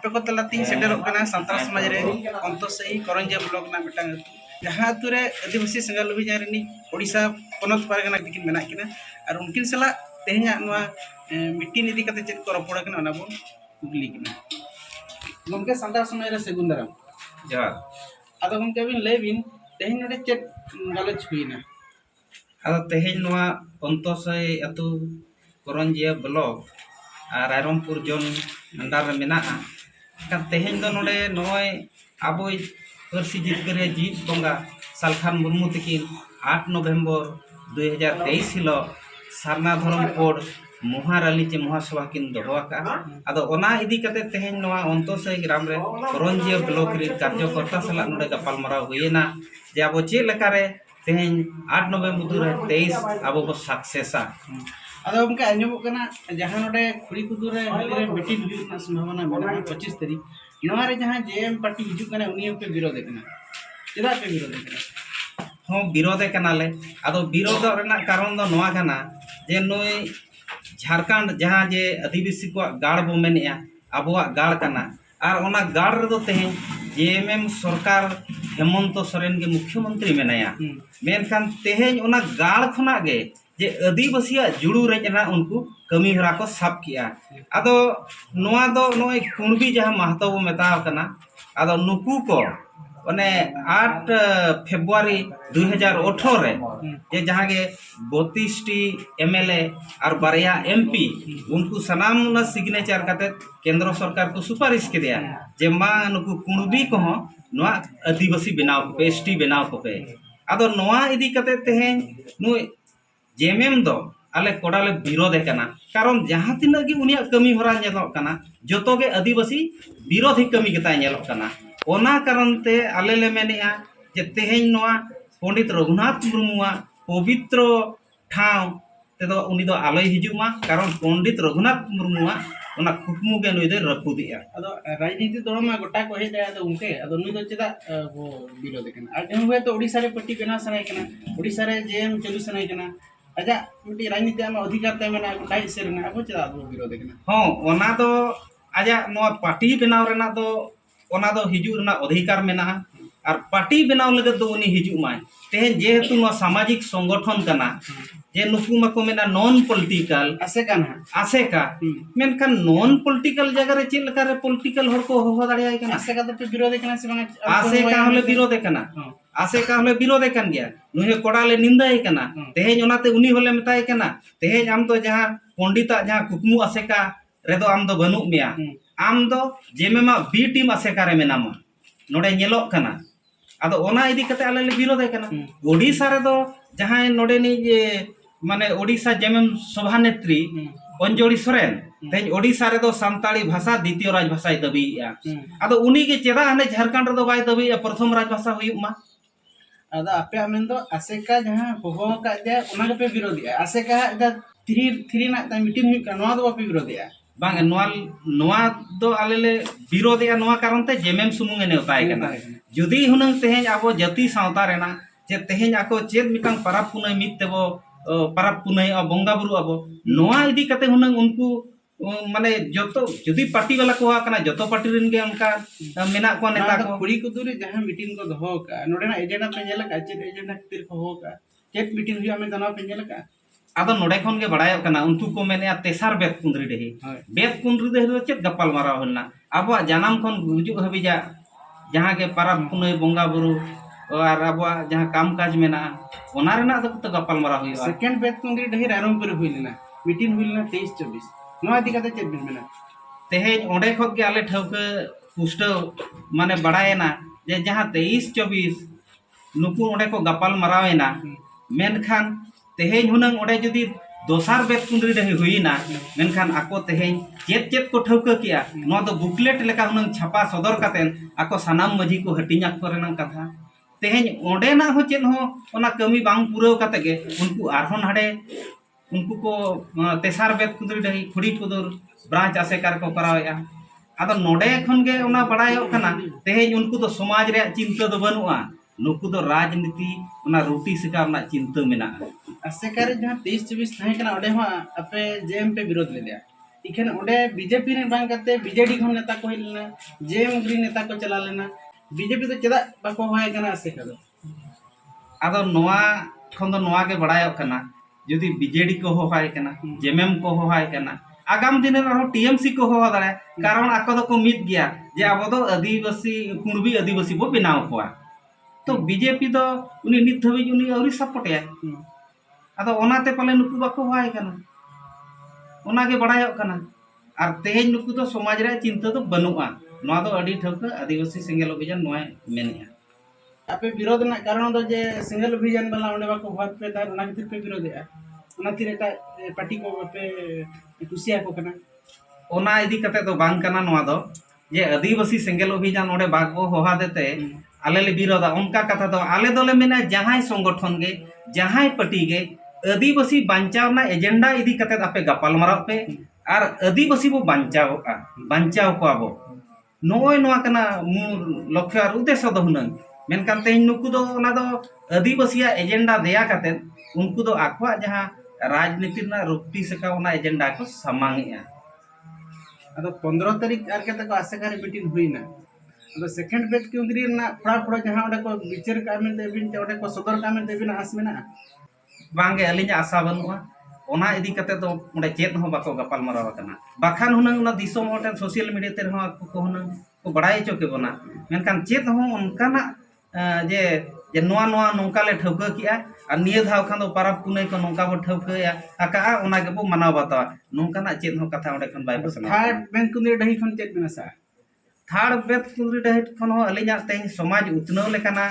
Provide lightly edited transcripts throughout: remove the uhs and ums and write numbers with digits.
आपे को तलाती सेटरों कना संताल समाज रे अंतोसई करंजिया ब्लॉक ना मिटांग जहां तुरे आदिवासी संगाल लुबी जारनी ओडिशा पनत पारगना दिकिन मेना किना और उनकिन सला तेहना नवा मिट्टी निधि कते चेक को रपड़ कना ना बोन कुगली किना गमके संताल समाज रे सेगुन दाराम जहाँ आदो गमके बिन लेबिन तेहन नडे चेक गलच हुइना अदा तेहेन नवा अंतोसई अतु करंजिया ब्लॉक और रायरमपुर जोन अंडार रे मेना kan tehen do node noy aboy persi jitkare jit bonga salkhan murmu tikin 8 November 2023 hilo sarna dhorom code moharali che mohasabha kin doho aka ado ona idi kate tehen noa ontosai gram re koronjia block ri karyakarta sala node gapal mara huena je abo che lekare tehen 8 November 2023 abo bo successa आदो उनका अन्यों कना जहां नोडे खुड़ी कुदुरे हलिरे meeting हुई संभावना मेना 25 तारीख नोहारे जहां जेएम पार्टी हिजु कना उनियो पे विरोध कना चेदा पे विरोध कना हो विरोध कनाले आदो विरोध रेना कारण दो नोआ कना जे नोय झारखंड जहां जे आदिवासी को गाड़ बो मेनेया अबोआ गाड़ कना और ओना गाड़ रे दो तेहे जेएमएम सरकार हेमंत सोरेन के मुख्यमंत्री मेनाया मेनखान तेहे ओना गाड़ खना गे जे आदिवासिया जुड़ू रेजना उनको कमी हरा को साब किया आदो नोआ दो नोय कुणबी जहां महतो बो मेताव कना आदो नुकु को ओने 8 फेब्रुआरी 2018 रे जे जहां के 32 टी एमएलए और बारिया एमपी उनको सनाम ना सिग्नेचर काते केंद्र सरकार को सुपारिश के दिया जे मा नुकु कुणबी को नोआ आदिवासी बनाव को एसटी बनाव को पे आदो नोआ इदी काते तेहे नु जेएमएम दो आले कोडाले विरोध कना कारण जहां तिना की उनिया कमी हरा नेलो कना जतो गे आदिवासी विरोधी कमी गता नेलो कना ओना कारण ते आले ले मेनेया जे तेहेन नोआ पंडित रघुनाथ मुर्मुआ पवित्र ठाव ते दो उनी दो आलोय हिजुमा कारण पंडित रघुनाथ मुर्मुआ ओना कुकमु गे नुई दे रपुदिया आदो राजनीति दल मा गोटा को हे दे आदो उनके आदो नुई दो चेदा वो विरोध कना आ एम हुए तो ओडिसा रे पट्टी बेना सनाय कना ओडिसा रे जेएम चलु सनाय कना आजा मिट्टी राजनीति में अधिकार ते मेना गोटाई से रेना अब चेदा वो विरोध कना हां ओना दो आजा नोआ पार्टी बनाव रेना दो ओना दो हिजु रेना अधिकार मेना और पार्टी बनाव लगे दो उनी हिजु माय तेहे जेहेतु नोआ सामाजिक संगठन कना जे नुकु मको मेना नॉन पॉलिटिकल आसे का मेनखान नॉन पॉलिटिकल जगह रे चेल लका रे पॉलिटिकल हर को हो दाड़िया कना आसे का तो विरोध कना से बांग आसे का हले विरोध कना आसे का हले विरोध कन गया नुहे कोडाले निंदाय कना तेहे ओनाते उनी हले मेताय कना तेहे आम तो जहां पंडिता जहां कुकमु आसे का रे दो आम दो बनु मिया आम दो जेमेमा बी टीम आसे का रे मेनामा नोडे नेलो कना आदो ओना इदी कते आले ले विरोध कना ओडिसा रे दो जहां नोडे नि जे माने ओडिसा जेएमएम सभानेत्री अंजोड़ी सोरेन तेज ओडिसा रे दो सांताली भाषा द्वितीय राज भाषा दबिया आदो उनी के चेदा हने झारखंड रे दो बाय दबिया प्रथम राज भाषा हुयुमा आदा आपे आमेन दो आसेका जहां होहो का दे ओना के पे विरोधिया आसेका दा थ्री ना ता मीटिंग हुई का नोआ दो आपे विरोधिया बांग नोआ दो आलेले विरोधिया नोआ कारण ते जेएमएम सुमुंग ने उताय कना जुदी हुनंग तेहेज आबो जाति सावता रेना जे तेहेज आको चेद मिटांग परब पुनई मित तेबो परब पुनई बंगा बुरु आबो नोआ इदी कते हुनंग उनको माने जतो जुदी पार्टी वाला को कना जतो पार्टी रेन गे उनका मेना को नेता को कुड़ी कुदुरी जहां मीटिंग को दोहो का नोडेना एजेंडा पे नेला का चेद एजेंडा खातिर को हो का चेद मीटिंग हुई हमें दना पे नेला का आदो नोडे खन गे बड़ाय कना उनको को मेने तेसार बेत कुंद्री देही बेत कुंद्री देही दो चेद गपाल मारा होलना आबो जानम खन गुजुग हबिजा जहां के परब पुनई बंगा बुरु और आबो जहां काम काज मेना ओना रेना तो गपाल मारा हुई सेकंड बेत कुंद्री देही रायरमपुर हुई लेना मीटिंग हुई लेना 23-24 नोआ दिखाते चेद बिन मेना तेहेज ओंडे खक के आले ठौके पुष्ट माने बड़ायना जे जहां 23-24 नुकु ओंडे को गपाल मारावेना मेनखान तेहेज हुनंग ओंडे जदी दोसार बेत कुंद्री रही हुईना मेनखान आको तेहेज चेत चेत को ठौके किया नो दो बुकलेट लेका हुनंग छापा सदर कातेन आको सनाम मझी को हटिना कोरेना कथा तेहेज ओंडे ना हो चेन हो ओना कमी बांग पुराव काते के उनको आरहन हडे उनको को तेसार बेत कुंद्री रही खुड़ी कुदुर ब्रांच आसे कार को करावेया आदो नोडे खन गे ओना बड़ायो कना तेहेज उनको तो समाज रे चिंता दो बनुआ नुकु दो राजनीति ओना रोटी सिका ना चिंता मेना आसे कार जहां 23-24 थाहे कना ओडे हो आपे जेएम पे विरोध ले दिया इखन ओडे बीजेपी रे बांग करते बीजेडी खन नेता को हिलना जेएम ग्री नेता को चला लेना बीजेपी तो चदा बाको होय कना आसेका दो आदो नोआ खन दो नोआ के बड़ायोग कना जुदी बीजेडी को होहाय कना जेएमएम को होहाय कना आगाम दिन रे टीएमसी को होहा दारे कारण आको दो को मित गया जे आबो दो आदिवासी कुणबी आदिवासी बो बनाव कोआ तो बीजेपी दो उनी नित धबी उनी औरी सपोर्ट या आदो ओनाते पाले नुकु बाको होहाय कना ओना के बड़ायोग कना और तेज नुकु तो समाज रे चिंता तो बनुआ नोआ दो अडी ठौका आदिवासी सेंगेल अभियान नोआ मेनिया आपे विरोध ना कारण दो जे सिंगल अभियान वाला ओने बाको भाग पे तार ओना खातिर पे विरोध है ओना तीर एटा पार्टी को पे कुसिया को कना ओना इदी कते तो बांग कना नोआ दो जे आदिवासी सेंगेल अभियान ओडे बाग को होहा देते आले ले विरोधा उनका कथा तो आले दोले मेना जहां संगठन गे जहां पार्टी गे आदिवासी बांचावना एजेंडा इदी कते आपे गपाल माराव पे और आदिवासी बो बांचाव को आबो नोय नोआ कना मूल लक्ष्य और उद्देश्य दो हुनंग मेनकान तेज नुकु दो ओना दो आदिवासी एजेंडा देया कते उनको दो आखवा जहां राजनीति ना रुक्ति सका ओना एजेंडा को समांगेया अदो 15 तारीख आर के तक आसेकार मीटिंग हुईना अदो सेकंड बेच के उंदरी ना फड़ा जहां ओडे को विचार का में देबिन ओडे को सदर का में देबिन आस में ना बांगे अलिंग आशा बनुआ ओना इदी कते तो ओडे चेत हो बाको गपाल माराव कना बाखान हुनंग ना दिसोम ओटन सोशल मीडिया ते हो को हुनंग को बड़ाई चो के बना मेनकान चेत हो उनकाना जे जे नोआ नोआ नोंका ले ठौका किया और निये धाव खान दो परब पुनै को नोंका बो ठौका आका ओना के बो मनाव बाता नोंकाना चेत हो कथा ओडे खन बाय बसना थर्ड बैंक कुंदरी डही खन चेत बिनासा थर्ड बेत कुंदरी डही खन हो अलिंग तेज समाज उतनव लेकाना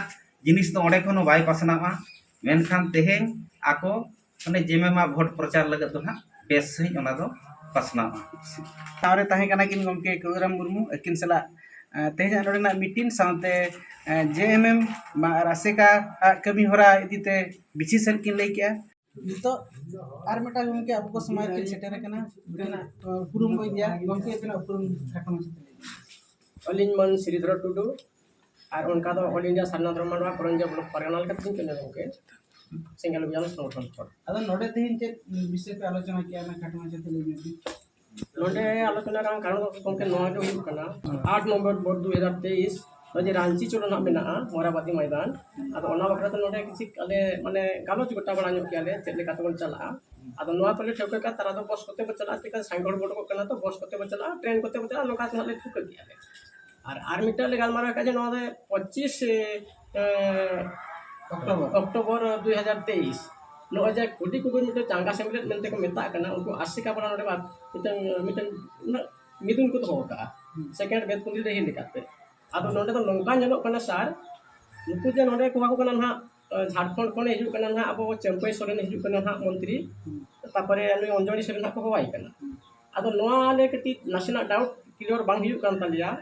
जिनिस तो ओडे खन बाय पासनावा मेनखान तेहें आको माने जेमेमा भोट प्रचार लगत दो हा बेस सही ओना दो पासनावा तावरे ताहे कना किन गमके कौराम मुर्मू अकिन सला तेज नोडेना मीटिंग साउते जेएमएम रासेका कमी होरा इदीते बिछि सर किन लई किया तो आर मेटा गमके आपको समाज के सेटर कना बिना पुरुम बई दिया गमके बिना पुरुम खाटो अलिन मन श्रीधर टुडू और उनका तो ऑल इंडिया सरना धर्मवा करंजा ब्लॉक परगनाल का तीन केने गमके सिंगल बियान संगठन छोड़ अदो नोडे तेहिन चे विषय पे आलोचना किया ना खाटो चते लई नोडे आलोचना का कारण गमके नोआ के हुई कना 8 नवंबर 2023 जे रांची चोलो ना मेना मोराबादी मैदान आदो ओना बकरा तो नोडे किसी अले माने गालोच गोटा बड़ा ᱧᱚᱜ कियाले चेले का तो चला आदो नोआ पले ठोके का तारा तो बस कोते बचला चिका सांगड़ बोट को कना तो बस कोते बचला ट्रेन कोते बचला नोका से हले ठोके कियाले और आर मीटर ले गालमारा का जे नोआ दे 25 अक्टूबर 2023 नोआ जे कोटी को मिटे चांगा सेमलेट मेनते को मेता कना उनको आशिका बना नोडे बात मिटन मिदुन को तो होका सेकंड बेत कुंदी दे हिलिकाते आदो नोडे तो नोंका नेलो कना सार नुकु जे नोडे को कना ना झारखंड कोने हिजु कना ना अब चंपई सोरेन हिजु कना ना मंत्री तापरे अनु अंजनी सोरेन को होवाई कना आदो नोआ ले कटी नेशनल डाउट क्लियर बांग हिजु कान तालिया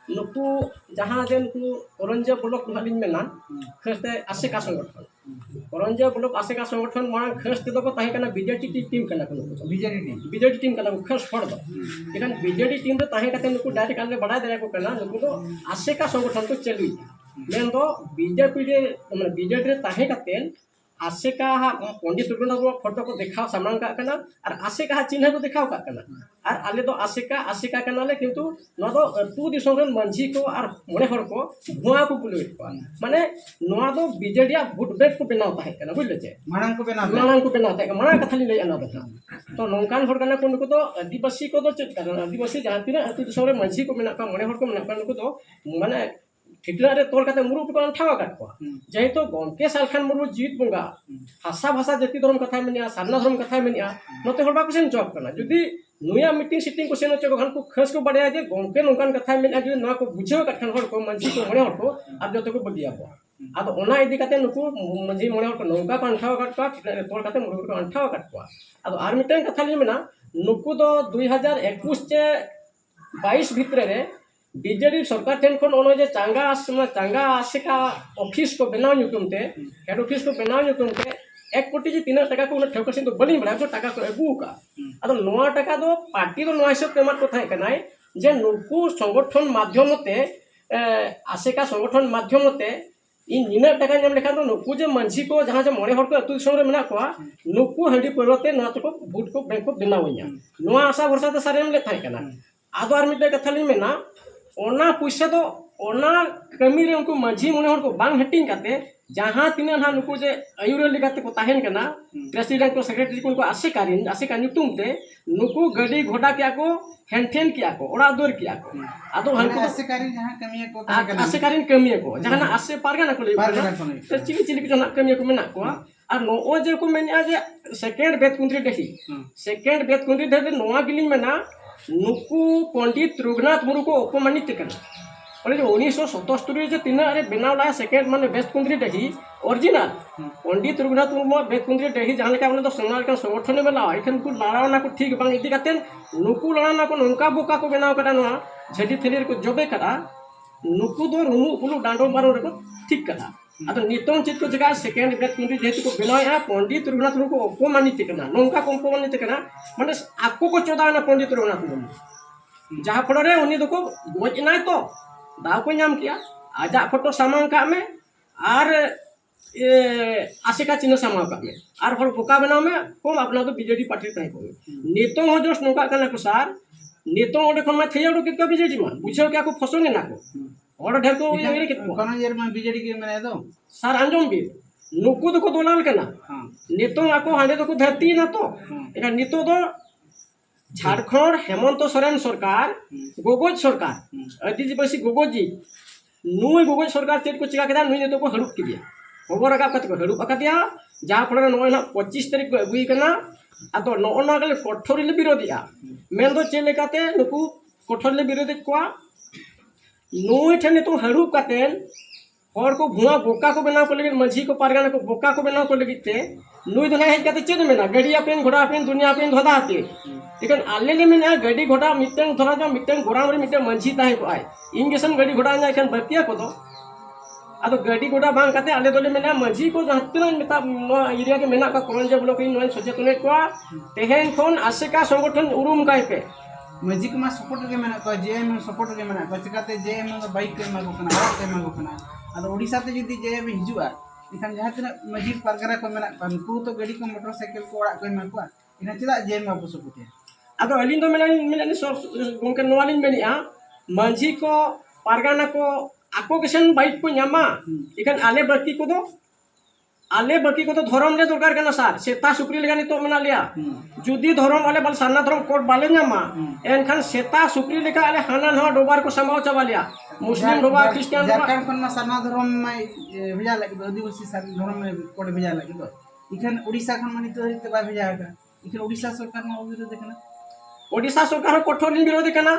नुकु जहां जे नुकु करंजा ब्लॉक नालिन मेना खस्ते आसेका संगठन करंजा ब्लॉक आसेका संगठन मा खस्ते दो ताहे कना बीजेडी टीम कना को बीजेडी टीम कना खस फड़ दो इकन बीजेडी टीम रे ताहे कते नुकु डायरेक्ट आले बड़ा दरे को कना नुकु तो आसेका संगठन को चलुई मेन दो बीजेपी रे माने बीजेडी रे ताहे कते आसेका पंडित रघुनाथ फोटो को दिखाओ सामान का कना और आसेका चिन्ह को दिखाओ का कना और आले तो आसेका कना ले किंतु नो दो तू दिसों रे मंझी को और मोने हर को भुआ को बुले को माने नो दो बीजेडी भोट बैंक को बनावता है कना बुझले छे मानन को बनावता है माना कथा ले अना तो नौकान हर कना को तो आदिवासी को तो चेक करना आदिवासी जहां तीना अतु दिसों रे मंझी को मेना का मोने हर को मेना का तो माने ठिकरा रे तोल काते मुरु को ठावा काट को जय तो गमके सालखान मुरु जीत बंगा भाषा भाषा जाति धर्म कथा मेनिया सारना धर्म कथा मेनिया नते हरबा को सेन जॉब करना जदी नुया मीटिंग सिटिंग को सेन चो घन को खस को बड़या जे गमके नोकान कथा मेनिया जदी ना को बुझेव कठन हर को मंजी को मणे हर को आ जतो को बदिया को आदो ओना इदी काते नुकु मंजी मणे हर को नौका को अंठावा काट को ठिकरा रे तोल काते मुरु को अंठावा काट को आदो आर मीटिंग कथा ले मेना नुकु दो 2021 चे 22 भितरे रे बीजेडी सरकार ठेन खन ono जे चांगा आसेका ऑफिस को बनाव नुकुमते हेड ऑफिस को बनाव नुकुमते 1 कोटी जी 3 टाका को ठेका सिन तो बलिन बड़ा जो टाका को अगु का अदो नोआ टाका दो पार्टी दो नोआ हिसाब पेमेंट को थाय कनाय जे नुकु संगठन माध्यमते आसेका संगठन माध्यमते इन निना टाका नाम लेखा तो नुकु जे मानसी को जहां जे मोरे हर को अतु दिसम रे मेना को नुकु हंडी परवते ना तो भोट को बैंक को बनावइया नोआ आशा भरसा तो सारे ले थाय कना आदो आर मिटे कथा लिन मेना ओना पैसा तो ओना कमी रे उनको मांझी मोने हर को बांग हटिंग काते जहां तिना ना नुकु जे आयुरे लेकाते को ताहेन कना प्रेसिडेंट को सेक्रेटरी को आसे का नुतुम ते नुकु गडी घोड़ा क्या को हेनथेन किया को ओड़ा दूर किया को आदो हनको आसेकारी जहां कमिया को ताहे कना आसेकारिन कमिया को जहां ना आसे पारगाना को ले तो चिली चिली को ना कमिया को मेना को और नो जे को मेना जे सेकंड बेत कुंद्री देखी सेकंड बेत कुंद्री दे नोआ गिलिंग मेना नुकु पंडित रघुनाथ मुर्मू को अपमानित करना और जो 1977 जो तीन अरे बनाव ला सेकंड माने बेस्ट कुंद्री देखी ओरिजिनल पंडित रघुनाथ मुर्मू बेस्ट कुंद्री देखी जहां लेका तो सोनार का संगठन में ला इखन को लारावना को ठीक बांग इदी कातेन नुकु लारावना को नंका बोका को बनाव कटा नोआ झेडी थेली को जबे करा नुकु दो रुनु पुलु डांडो मारो रे को ठीक करा अतो नितों चित को जगह सेकंड बेस्ट कुंद्री जेतु को बनाया पंडित रघुनाथ मुर्मू को अपमानित करना नंका को अपमानित करना माने आपको को चोदाना पंडित रघुनाथ मुर्मू जहां फल रे उनी दको गोजना तो दाव को नाम किया आजा फोटो सामान का में आर आशिका चिन्ह सामान का में आर हर बोका बनाव में को अपना तो बीजेडी पार्टी ताई को नेतो हो जो नोका कना को सार नेतो ओडे खन में थेयडो के बीजेडी मान बुझो क्या को फसोने ना को और ढेर को ये के कोन जेर में बीजेडी के मने दो सार अंजम भी नुकु तो को दोलाल कना नेतो आको हांडे तो को धरती ना तो एका नेतो दो झारखंड हेमंत सोरेन सरकार गोगोज सरकार आदिवासी गोगोजी नुई गोगोज सरकार चेत को चिका केदा नुई नेतो को हड़ुप किदिया खबर रखा कत को हड़ुप अकादिया जहां फल नोय ना 25 तारीख को अगुई कना आतो नोना गले कठोर ले विरोधिया मेन दो चे लेकाते नुकु कठोर ले विरोधी को नुई ठने तो हड़ुप कातेन हर को भुआ बोका को बनाव को लगे मंझी को पारगाना को बोका को बनाव को लगे ते नुई दुना हेज काते चेद मेना गड़िया पेन घोड़ा पेन दुनिया पेन धोदा हाते लेकिन आले ले मेना गड़ी घोड़ा मिटन धरा जा मिटन गोराम रे मिटन मंझी ताहे को आय इंगेसन गड़ी घोड़ा ना एखन बतिया को दो आदो गड़ी घोड़ा बांग काते आले दोले मेना मंझी को जहतना मेता नो एरिया के मेना का कोरंजे ब्लॉक इन नो सचेतने को तेहेन कोन आशिका संगठन उरुम काय पे मजी को मा सपोर्ट के मेना को जेएम सपोर्ट के मेना को चिकाते जेएम को बाइक के मागो कना बाइक के मागो कना आदो ओडिसा ते जदी जेएम हिजुआ इखान जहां तना मजी परगरा को मेना को तो गाड़ी को मोटरसाइकिल को ओड़ा को मा को इना चला जेएम माबो सपोर्ट आदो अलिन तो मेना सो गोंके नोवालिन बेनिया मंझी को पारगाना को आको केसन बाइक को न्यामा इखान आले बकी को तो धर्म ले दरकार कना सार सेता सुक्री लेगा तो मेना लिया जुदी धर्म आले बल साना धर्म कोड बाले न्यामा एनखान सेता सुक्री लेगा आले हाना न डोबार को समाव चाबा लिया मुस्लिम डोबा क्रिश्चियन डोबा झारखंड कोन मा साना धर्म में भेजा लगे आदिवासी साना धर्म में कोड भेजा लगे तो इखान ओडिसा खन मानी तो हिते बा भेजा का इखान ओडिसा सरकार न विरोध देखना ओडिशा सरकार कठोर विरोधी कना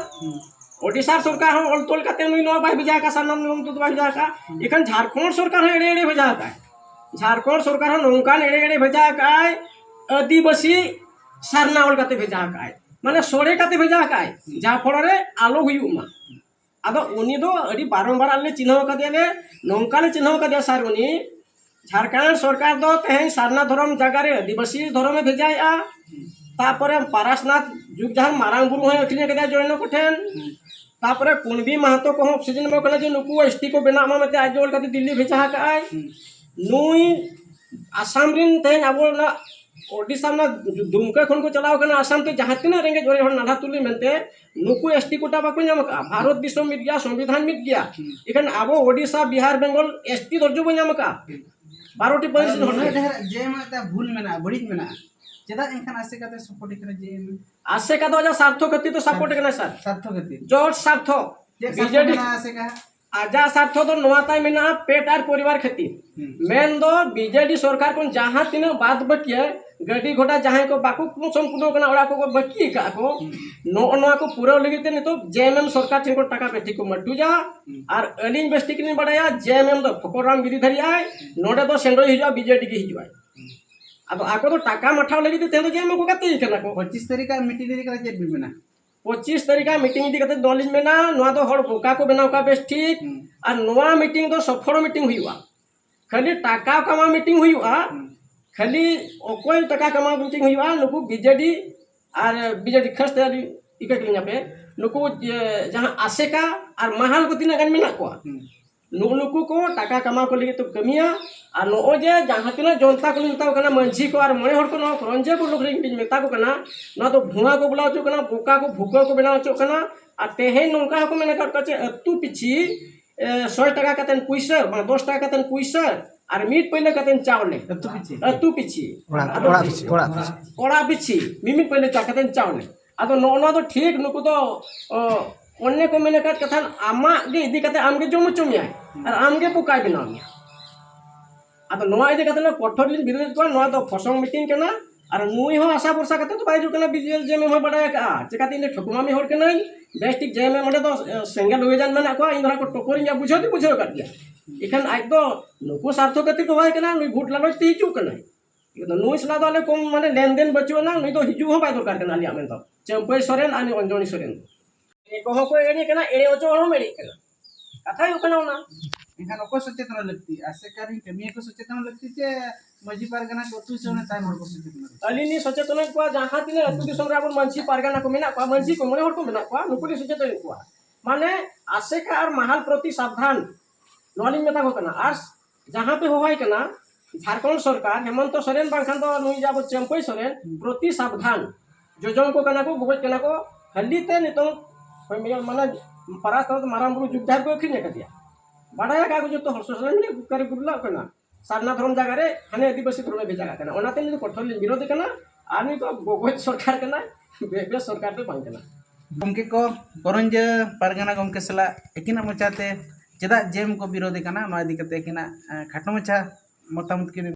ओडिशा सरकार अलतोल काते नुई नो बाय भेजा का साना नम तो बाय भेजा का इखान झारखंड सरकार एड़े एड़े भेजा का झारखंड सरकार नौकान एड़े एड़े भेजा का आदिवासी सारनावल काते भेजा का माने सोरे काते भेजा का जा फल रे आलो हुयु मा आदो उनी दो अडी बारंबार आले चिन्ह का देले नौकान चिन्ह का दे सार उनी झारखंड सरकार दो तेहन सारना धर्म जगह रे आदिवासी धर्म भेजाया तापरे पारसनाथ जुग जहां मारांग बुरु है अखिने कदा जॉइन कोठेन तापरे कुणबी महतो को ऑक्सीजन में कना जे नुकु एसटी को बेना मा मते आजोल काते दिल्ली भेजा का नुई आसाम रिन तेन आबो ना ओडिसा ना दुमका खन को चलाव कना आसाम ते जहां तिना रेंगे जोरे हन नाधा तुली मेनते नुकु एसटी कोटा बाको नाम का भारत दिसम मिट गया संविधान मिट गया इखन आबो ओडिसा बिहार बंगाल एसटी दर्जो बो नाम का 12टी परिस हन जे माता भूल मेना बड़ी मेना चेदा इनखान आसे काते सपोर्ट करे जे आसे का तो जा सार्थक गति तो सपोर्ट करना सर सार्थक गति जॉर्ज सार्थक बीजेडी आसे का आजा सार्थक तो नोआताय मेना पेट आर परिवार खातिर मेन दो बीजेडी सरकार को जहां तीन बात बकिए गड्डी घोड़ा जहां को बाकू संपूर्ण कना ओड़ा को बकी का को नो को पूरा लगिते नि तो जेएमएम सरकार ठिन को टाका पेठी को मटू जा और अलिंग बेस्टिक नि बडाया जेएमएम दो फकोराम गिरिधरी आय नोडे तो सेंडो हिजो बीजेडी के हिजो अब आको तो टाका मठाव लगिते ते तो जेएमएम को कते कना को 25 तारीख का मीटिंग दे करा चेत बिमेना 25 तारीख का मीटिंग दी कते नॉलेज में ना नोआ तो हर बोका को बनाव का बेस ठीक और नोआ मीटिंग तो सफल मीटिंग हुईवा खाली टाका कमा मीटिंग हुईवा खाली ओकोय टाका कमा मीटिंग हुईवा नुकु बीजेडी और बीजेडी खस्त इके के पे नुकु जहां आसेका और महाल को तीना गन मेना को नुकु को टाका कमा को लगे तो कमिया और नो जे जहाँ तना जनता को मेता को मांझी को और मणे हर को करंजे को लोग मेता को ना तो भुआ को बुला चुका बोका को भूका को बना चुका और तेहे नौका को मैंने कटे अतु पिछी 100 टाका कतन पैसा 10 टाका कतन पैसा और मीट पहले कतन चावले अतु पिछी ओड़ा पिछी मिमिट पहले कतन चावले अदो नो तो ठीक नुकु तो अन्य को मैंने कथा आमा गे इदी कते आमगे जम चुमिया और आमगे पुकाय बनामिया अदो नोआ इदी कते कठोर लिन विरोध को नोआ तो फसंग मीटिंग केना और नुई हो आशा भरसा कते तो बाइजु केना बीजेल जे में बडाय का चेकाती ने ठकुमामी होर के नहीं बेस्टिक जे में मडे तो सेंगल होय जान माने को इंद्रा को टोकोरी या बुझोती बुझो कर दिया इखन आज तो नुकु सार्थो कते तो होय केना नुई भूट लालो तीचू केना तो नुई सला तो कम माने लेन देन बचो ना नुई तो हिजु हो बाय दरकार केना लिया में तो चंपई सोरेन आनी अंजनी सोरेन एको को एड़ी केना एड़े ओचो हो मेड़ी केना कथा यो केना ना इनखान ओको सचेतन लगती आसेकारी कमी को सचेतन लगती जे मजी पारगना को तु से ताय मोर को सचेतन अलिनी सचेतन को जहां तिने अतु दिसम रे अपन मानसी पारगना को मेना को मानसी को मने हर को मेना को नुकुली सचेतन को माने आसेका और महल प्रति सावधान नॉलिंग मेता को केना आस जहां पे होवाय केना झारखंड सरकार हेमंत सोरेन बांखान तो नुई जाबो चंपई सोरेन प्रति सावधान जोजन को केना को गोज केना को हल्लीते नितो माने परास तो मारामपुर जुगधार को खिने का दिया बाडाया का जो तो हर्षसरन ने करे गुरला कना सारना धर्म जगह रे हने आदिवासी धर्म भेजा कना ओनाते नि कठोर विरोध कना आनी तो गोगोज सरकार कना बेबे सरकार तो बांग कना गमके को करंज पारगना गमके सला एकिना मचाते चेदा जेम को विरोध कना नोआ दिकते एकिना खाटो मचा मतामत के